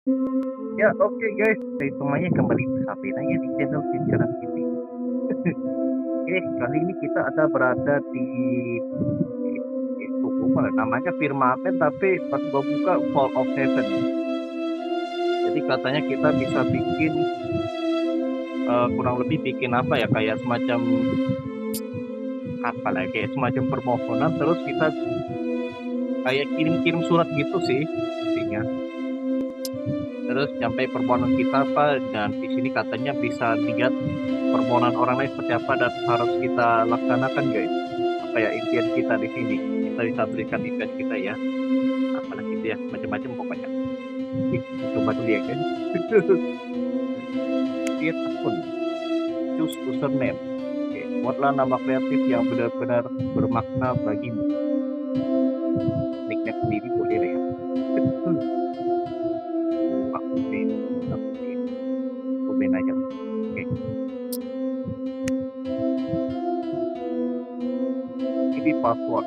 Ya, oke guys, saya semuanya kembali bersama lagi di channel Bincang TV. Oke, kali ini kita ada berada di toko mana namanya Firmamen, tapi pas gua buka Fall of Heaven. Jadi katanya kita bisa bikin kurang lebih bikin apa ya, kayak semacam apa lagi, kayak semacam permohonan, terus kita kayak kirim-kirim surat gitu sih intinya. Terus sampai permohonan kita apa, dan di sini katanya bisa lihat permohonan orang lain seperti apa dan harus kita laksanakan guys. Apa ya impian kita di sini, kita bisa berikan impian kita ya, apalagi itu ya, macam-macam pokoknya. Oke, kita coba dulu ya guys. Create akun, choose username. Oke, buatlah nama kreatif yang benar-benar bermakna bagimu. Nickname sendiri boleh deh ya. Aku Ben, aku Ben aja lah. Oke, ini password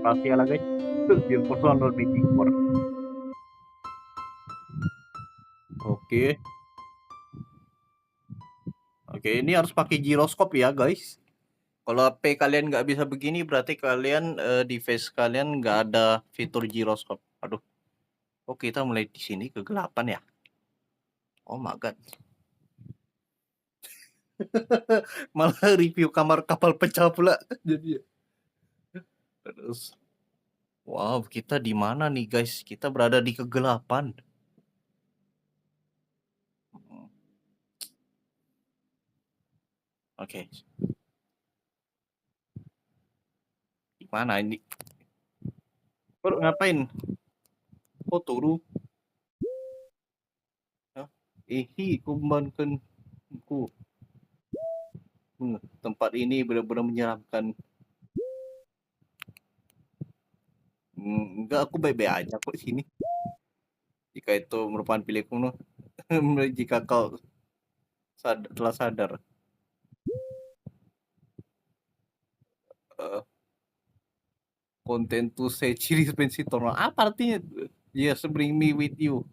rahasia lah guys. Biar personal meeting for. Oke, oke, ini harus pakai giroskop ya guys. Kalau HP kalian nggak bisa begini, berarti kalian device kalian nggak ada fitur giroskop. Aduh, oh kita mulai di sini kegelapan ya. Oh my god, malah review kamar kapal pecah pula. Jadi terus, wow, kita di mana nih guys? Kita berada di kegelapan. Oke, di mana ini? Bro, ngapain? Oh turu. Hah? Kumbankan ku. Tempat ini benar-benar menyeramkan. Enggak, aku baik-baik aja kok di sini. Jika itu merupakan pilihanku, no. Jika kau telah sadar, uh, konten to say ciri pensitor. Apa artinya? Yes, bring me with you.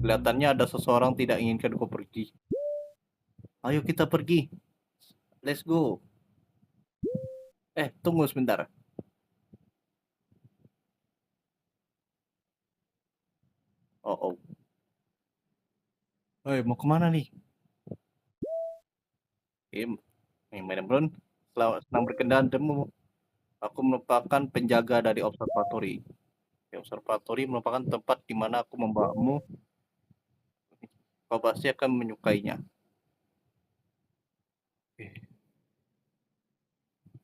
Kelihatannya ada seseorang tidak inginkan kau pergi. Ayo kita pergi. Let's go. Tunggu sebentar. Oh, oh. Mau kemana nih? Bron. Senang berkendara demo. Aku merupakan penjaga dari observatory. Observatory merupakan tempat di mana aku membawamu. Kau pasti akan menyukainya.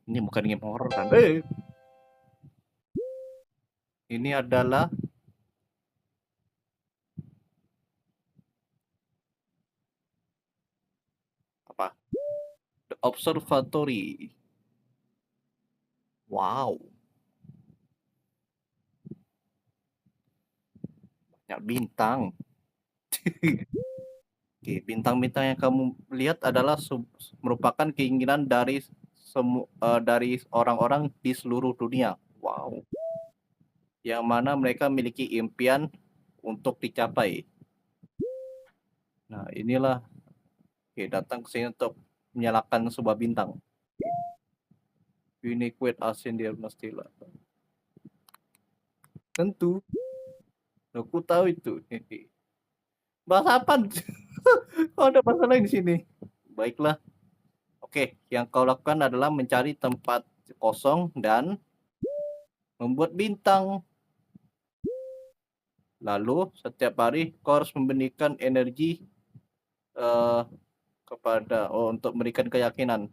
Ini bukan game horror kan? Ini adalah apa? The Observatory. Wow, banyak bintang. Oke, bintang-bintang yang kamu lihat adalah merupakan keinginan dari orang-orang di seluruh dunia. Wow, yang mana mereka memiliki impian untuk dicapai. Nah, inilah, oke, datang ke sini untuk menyalakan sebuah bintang. Unique Ascendier Mastila. Tentu, aku tahu itu. Bahas apa? Oh, ada masalah di sini. Baiklah. Oke, yang kau lakukan adalah mencari tempat kosong dan membuat bintang. Lalu setiap hari kau harus memberikan energi uh, untuk memberikan keyakinan.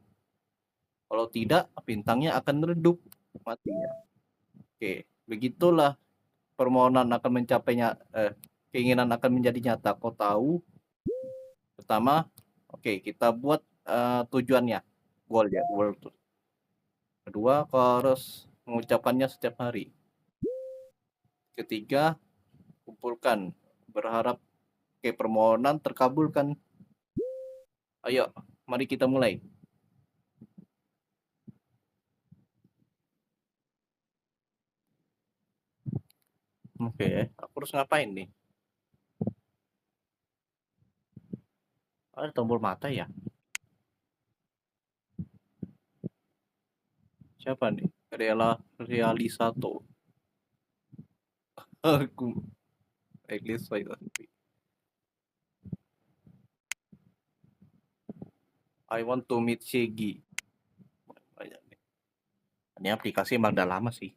Kalau tidak, bintangnya akan redup matinya. Oke, begitulah permohonan akan mencapainya. Keinginan akan menjadi nyata. Kau tahu. Pertama, oke, kita buat tujuannya, goal ya, goal. Kedua, kau harus mengucapkannya setiap hari. Ketiga, kumpulkan, berharap permohonan terkabulkan. Ayo, mari kita mulai. Oke, aku harus ngapain nih? Ada tombol mata ya? Siapa nih? Realisato. Aku English saya. I want to meet Shaggy. Banyak nih. Ini aplikasi emang udah lama sih.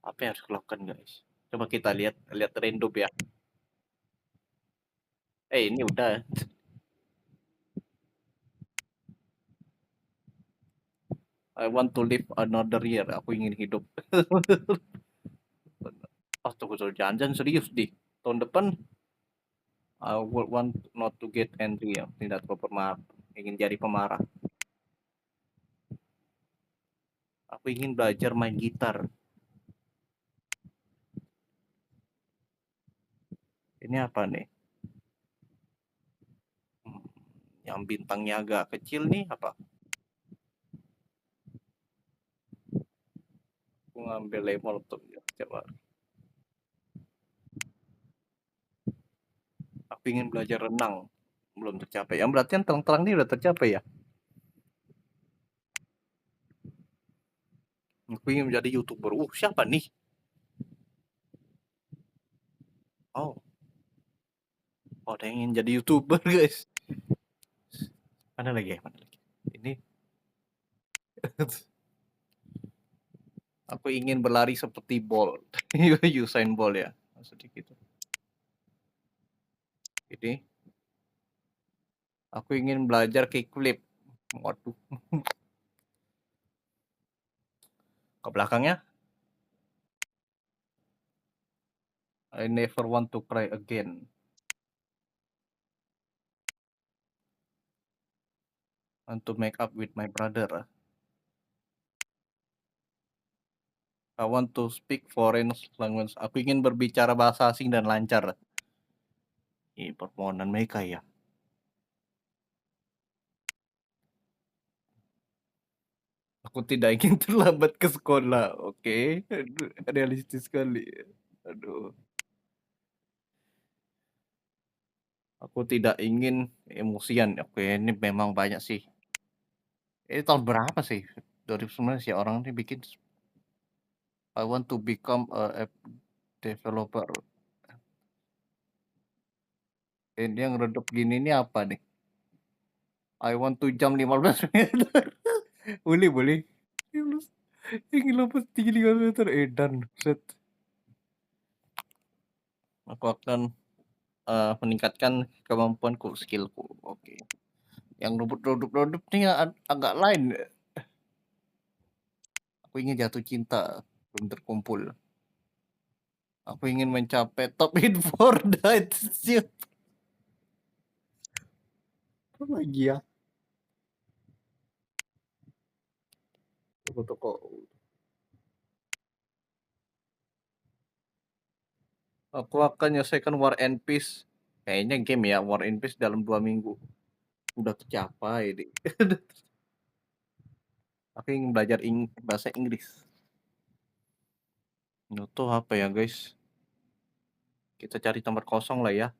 Apa yang harus dilakukan guys? Coba kita lihat lihat random ya. Ini udah. I want to live another year. Aku ingin hidup. Oh, tunggu dulu. Jangan serius di tahun depan. I would want not to get angry ya. Tidak terlalu pemarah. Ingin jadi pemarah. Aku ingin belajar main gitar. Ini apa nih? Yang bintangnya agak kecil nih apa? Aku ngambil lemon untuk coba. Aku ingin belajar renang. Belum tercapai. Yang berarti yang terang-terang ini udah tercapai ya? Aku ingin menjadi YouTuber. Siapa nih? Oh, ada yang ingin jadi YouTuber, guys. Mana lagi ya? Mana lagi? Ini aku ingin berlari seperti Bolt. Usain Bolt ya. Sedikit. Ini aku ingin belajar kickflip. Waduh. Ke belakangnya. I never want to cry again. Want to make up with my brother. I want to speak foreign language. Aku ingin berbicara bahasa asing dan lancar. Ini permohonan mereka ya. Aku tidak ingin terlambat ke sekolah. Oke, realistis sekali. Aduh. Aku tidak ingin emosian. Oke, ini memang banyak sih. Ini tahun berapa sih? 2019 ya orang ini bikin. I want to become a app developer. Ini yang redup gini ini apa nih? I want to jump 15 meter. Boleh, boleh. 15. Ingin lompat tinggi 15 meter. Dan set. Aku akan meningkatkan kemampuanku, skillku. Oke. Yang redup nih agak lain. Aku ingin jatuh cinta. Belum terkumpul. Aku ingin mencapai top in Fortnite. Apa lagi ya? Toko-toko. Aku akan menyelesaikan War and Peace. Kayaknya game ya, War and Peace dalam 2 minggu. Udah tercapai deh. Aku ingin belajar bahasa Inggris. Itu apa ya guys? Kita cari tempat kosong lah ya.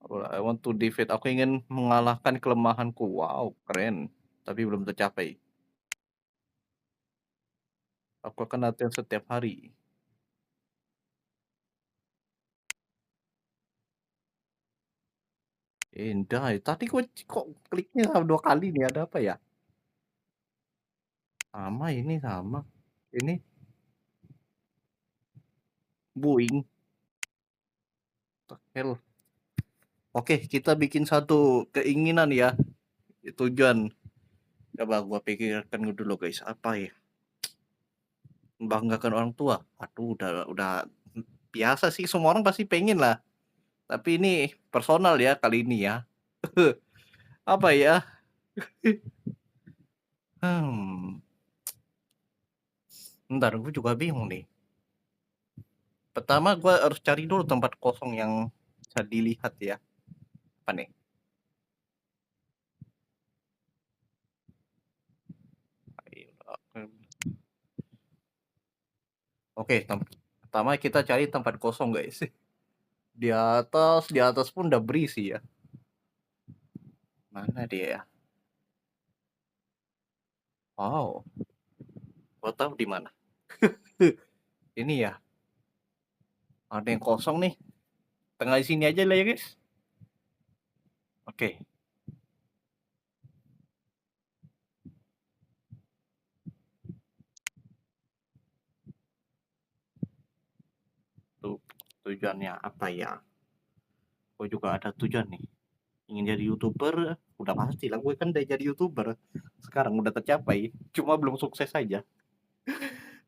I want to defeat. Aku ingin mengalahkan kelemahanku. Wow, keren. Tapi belum tercapai. Aku akan latihan setiap hari. Indah. Tadi kok kliknya 2 kali nih. Ada apa ya? Sama ini sama. Ini Boeing. Hell. Oke, kita bikin satu keinginan ya. Tujuan. Coba gua pikirkan dulu guys. Apa ya? Membanggakan orang tua. Aduh, udah biasa sih. Semua orang pasti pengen lah. Tapi ini personal ya kali ini ya. Apa ya? Hmm. Ntar gue juga bingung nih. Pertama gue harus cari dulu tempat kosong yang bisa dilihat ya. Apa nih? Oke, pertama kita cari tempat kosong, guys. Di atas pun udah berisi ya. Mana dia ya? Wow, gua tahu di mana. Ini ya, ada yang kosong nih. Tengah di sini aja lah ya, guys. Oke. Tuh, tujuannya apa ya? Gue juga ada tujuan nih. Ingin jadi YouTuber, udah pasti lah. Gue kan udah jadi YouTuber. Sekarang udah tercapai, cuma belum sukses aja.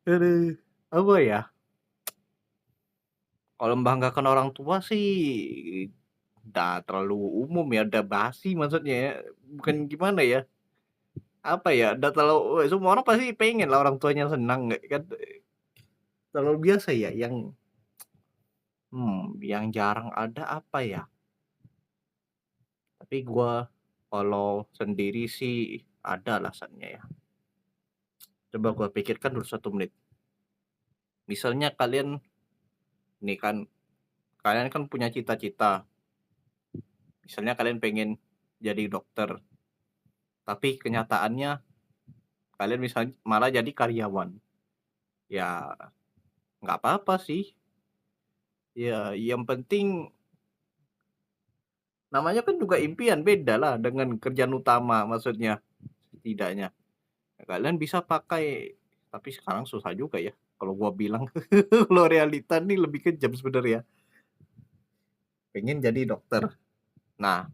Aduh, apa ya? Kalau membanggakan orang tua sih udah terlalu umum ya, udah basi maksudnya ya. Bukan gimana ya? Apa ya? Udah terlalu semua orang pasti pengen lah orang tuanya senang kan. Terlalu biasa ya yang jarang ada apa ya? Tapi gua kalau sendiri sih ada alasannya ya. Coba gua pikirkan dulu 1 menit. Misalnya nih kan kalian kan punya cita-cita. Misalnya kalian pengen jadi dokter, tapi kenyataannya kalian misalnya malah jadi karyawan. Ya nggak apa-apa sih. Ya yang penting namanya kan juga impian, beda lah dengan kerjaan utama maksudnya setidaknya. Kalian bisa pakai, tapi sekarang susah juga ya kalau gua bilang. Kalau realita nih lebih kejam sebenarnya. Pengen jadi dokter. Nah,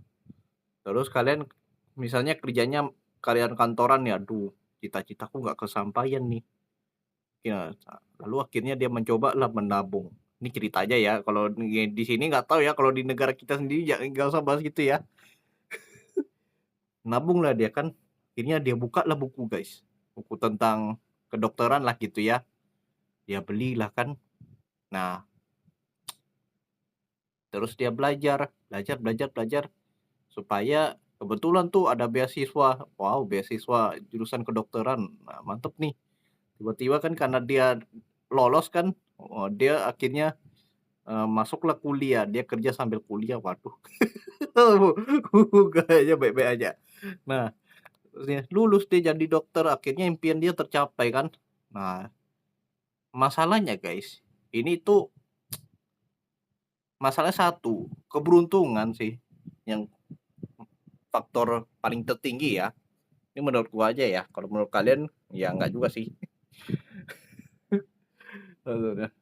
terus kalian misalnya kerjanya karyawan kantoran ya, aduh, cita-citaku nggak kesampaian nih. Ya, lalu akhirnya dia mencoba lah menabung. Ini cerita aja ya, kalau di sini nggak tahu ya, kalau di negara kita sendiri ya nggak usah bahas gitu ya. Nabung lah dia kan, akhirnya dia buka lah buku, guys. Buku tentang kedokteran lah gitu ya. Dia belilah kan. Nah, terus dia belajar supaya kebetulan tuh ada beasiswa. Wow, beasiswa jurusan kedokteran. Nah, mantep nih. Tiba-tiba kan karena dia lolos kan, dia akhirnya masuklah kuliah. Dia kerja sambil kuliah. Waduh. Kayaknya baik-baik aja. Nah, terus dia lulus dia jadi dokter. Akhirnya impian dia tercapai kan. Nah, masalahnya guys, ini tuh masalah satu, keberuntungan sih yang faktor paling tertinggi ya. Ini menurut gua aja ya. Kalau menurut kalian ya enggak juga sih.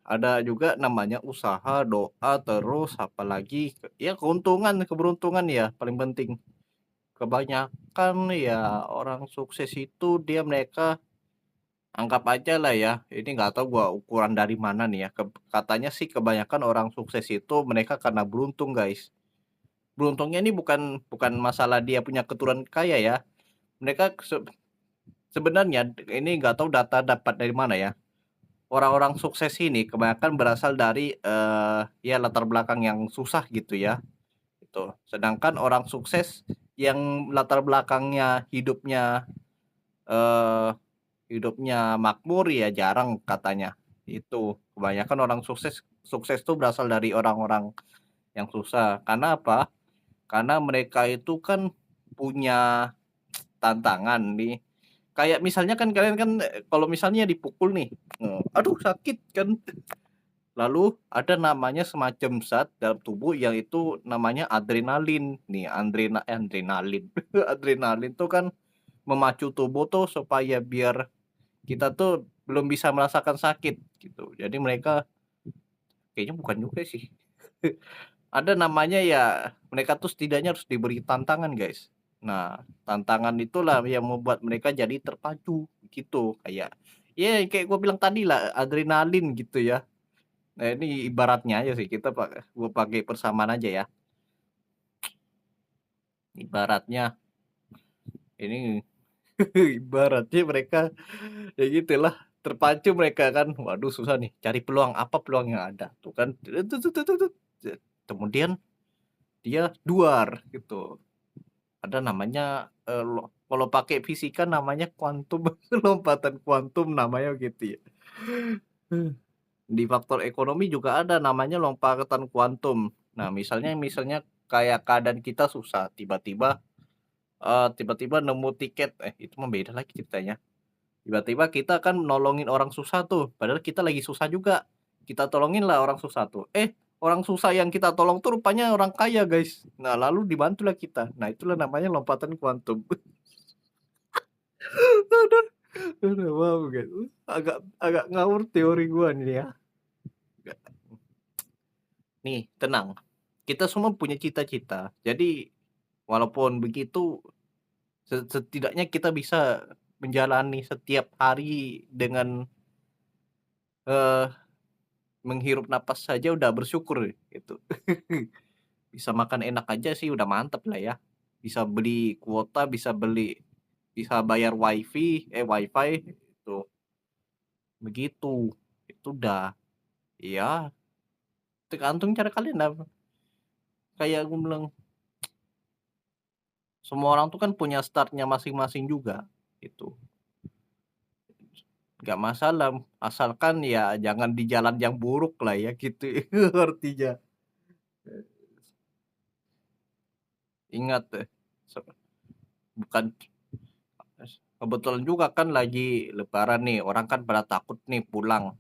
Ada juga namanya usaha, doa, terus apalagi ya keuntungan, keberuntungan ya paling penting. Kebanyakan ya orang sukses itu mereka anggap aja lah ya, ini nggak tahu gua ukuran dari mana nih ya. Katanya sih kebanyakan orang sukses itu mereka karena beruntung, guys. Beruntungnya ini bukan bukan masalah dia punya keturunan kaya ya. Mereka sebenarnya ini nggak tahu data dapat dari mana ya. Orang-orang sukses ini kebanyakan berasal dari ya latar belakang yang susah gitu ya. Itu. Sedangkan orang sukses yang latar belakangnya eh, hidupnya makmur ya jarang katanya. Itu kebanyakan orang sukses sukses tuh berasal dari orang-orang yang susah. Karena apa? Karena mereka itu kan punya tantangan nih. Kayak misalnya kan kalian kan kalau misalnya dipukul nih, aduh sakit kan. Lalu ada namanya semacam zat dalam tubuh yang itu namanya adrenalin. Nih adrenalin. Adrenalin tuh kan memacu tubuh tuh supaya biar kita tuh belum bisa merasakan sakit gitu. Jadi mereka kayaknya bukan juga sih. Ada namanya ya, mereka tuh setidaknya harus diberi tantangan, guys. Nah, tantangan itulah yang membuat mereka jadi terpacu gitu, kayak gue bilang tadi lah, adrenalin gitu ya. Nah, ini ibaratnya aja sih, gue pakai persamaan aja ya. Ibaratnya ini ibaratnya mereka ya gitulah, terpacu mereka kan. Waduh susah nih, cari peluang, apa peluang yang ada. Tuh kan. Kemudian dia duar gitu. Ada namanya Kalau pakai fisika namanya kuantum, lompatan kuantum namanya gitu ya. Di faktor ekonomi juga ada namanya lompatan kuantum. Nah, misalnya kayak keadaan kita susah, tiba-tiba nemu tiket, itu mah beda lagi ceritanya. Tiba-tiba kita kan nolongin orang susah tuh, padahal kita lagi susah juga. Kita tolongin lah orang susah tuh. Orang susah yang kita tolong tuh rupanya orang kaya, guys. Nah, lalu dibantulah kita. Nah, itulah namanya lompatan kuantum. Aduh aduh, wow, guys. Agak agak ngawur teori gua nih ya. Nih, tenang. Kita semua punya cita-cita. Jadi, walaupun begitu, setidaknya kita bisa menjalani setiap hari dengan, eee, menghirup napas saja udah bersyukur gitu. Bisa makan enak aja sih udah mantep lah ya. Bisa beli kuota, bisa bayar WiFi, itu begitu. Itu udah ya tergantung cara kalian lah. Kayak aku bilang, semua orang tuh kan punya start-nya masing-masing juga, gitu. Nggak masalah, asalkan ya jangan di jalan yang buruk lah ya gitu artinya. Ingat se bukan kebetulan juga kan lagi lebaran nih, orang kan pada takut nih pulang.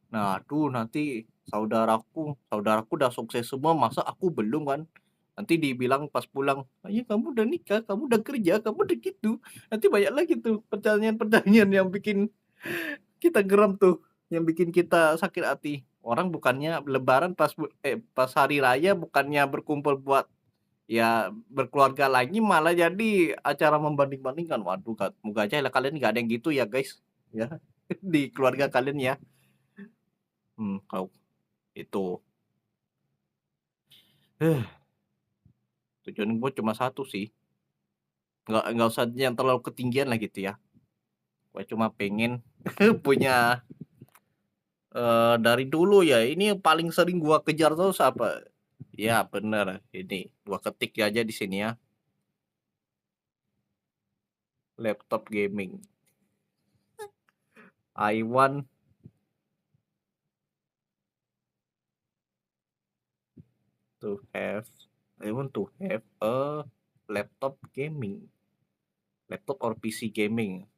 Nah, aduh nanti saudaraku udah sukses semua masa aku belum kan. Nanti dibilang pas pulang, "Ayah kamu udah nikah, kamu udah kerja, kamu udah gitu." Nanti banyak lagi tuh pertanyaan-pertanyaan yang bikin kita geram tuh, yang bikin kita sakit hati. Orang bukannya lebaran pas hari raya bukannya berkumpul buat, ya berkeluarga lagi malah jadi acara membanding-bandingkan. Waduh, moga aja lah kalian nggak ada yang gitu ya guys, ya, di keluarga kalian ya. Kalau itu, eh, tujuan gue cuma satu sih, nggak usah yang terlalu ketinggian lah gitu ya. Gue cuma pengen punya, dari dulu ya ini yang paling sering gua kejar terus apa, ya bener ini gua ketik aja di sini ya, laptop gaming. I want to have I want to have a laptop gaming, laptop or PC gaming.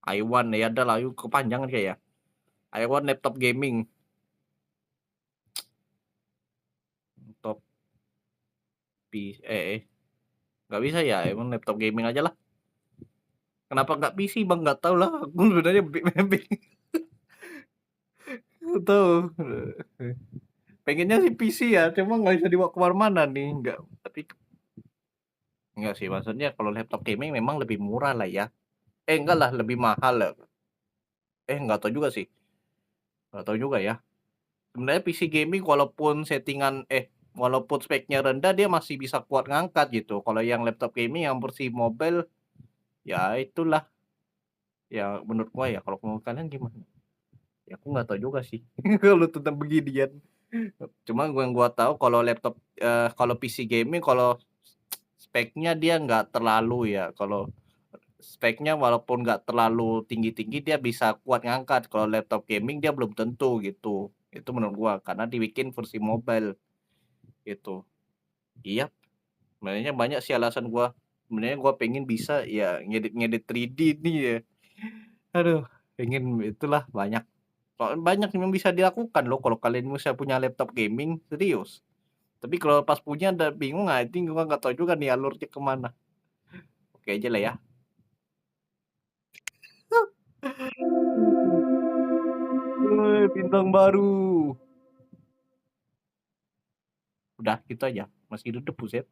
I want ya adalah yuk kepanjangan kayak ya. I want laptop gaming, laptop nggak bisa ya, emang laptop gaming aja lah. Kenapa nggak PC Bang? Nggak tahu lah, aku sebenarnya nggak tahu. Pengennya sih PC ya, cuma nggak bisa dibawa ke mana-mana nih, enggak sih, maksudnya kalau laptop gaming memang lebih murah lah ya. Enggak lah, lebih mahal lah. Nggak tahu juga sih, nggak tahu juga ya. Sebenarnya PC gaming walaupun speknya rendah dia masih bisa kuat ngangkat gitu. Kalau yang laptop gaming yang versi mobile, ya itulah, ya menurut gua ya, kalau menurut kalian gimana? Ya aku nggak tahu juga sih kalau tentang beginian. Cuma yang gua tahu kalau PC gaming kalau speknya dia nggak terlalu ya, kalau speknya walaupun nggak terlalu tinggi-tinggi dia bisa kuat ngangkat, kalau laptop gaming dia belum tentu gitu. Itu menurut gua, karena dibikin versi mobile gitu. Iya, sebenarnya banyak sih alasan gua. Sebenarnya gua pengen bisa ya ngedit-ngedit 3D nih ya. Aduh, pengen itulah banyak. Banyak yang bisa dilakukan loh kalau kalian bisa punya laptop gaming, serius. Tapi kalau pas punya udah bingung, ini gua nggak tahu juga nih alurnya kemana. Oke aja lah ya. Bintang baru. Udah gitu aja, masih hidup buset.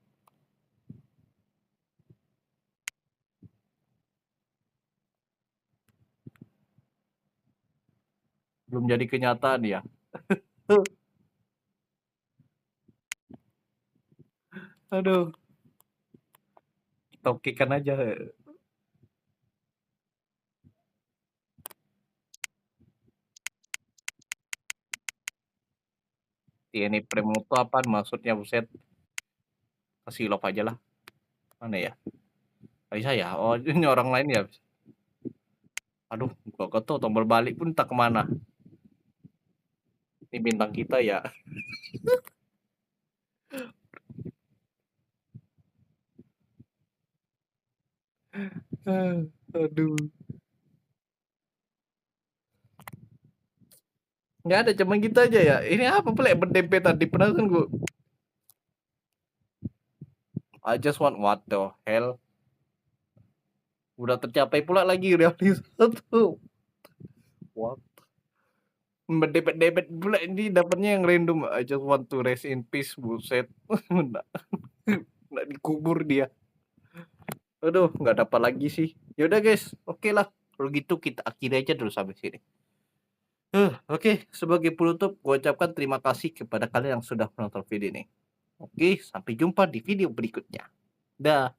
Belum jadi kenyataan ya. Aduh, kita okekan aja. Tiene Premuto apaan maksudnya buset, kasih love ajalah, mana ya? Nggak bisa ya? Oh ini orang lain ya? Aduh gak tahu tombol balik pun entah ke mana. Ini bintang kita ya? Aduh. Nggak ada, cuman gitu aja ya? Ini apa pula yang berdempetan tadi, penasaran gua. I just want what the hell? Udah tercapai pula lagi realisasi satu. What? Berdebet-debet pula ini dapatnya yang random. I just want to rest in peace, buset. Nggak, nggak dikubur dia. Aduh, nggak dapat lagi sih. Ya udah guys, oke lah. Kalau gitu kita akhiri aja dulu sampai sini. Oke, sebagai penutup, gue ucapkan terima kasih kepada kalian yang sudah menonton video ini. Oke, sampai jumpa di video berikutnya. Dah.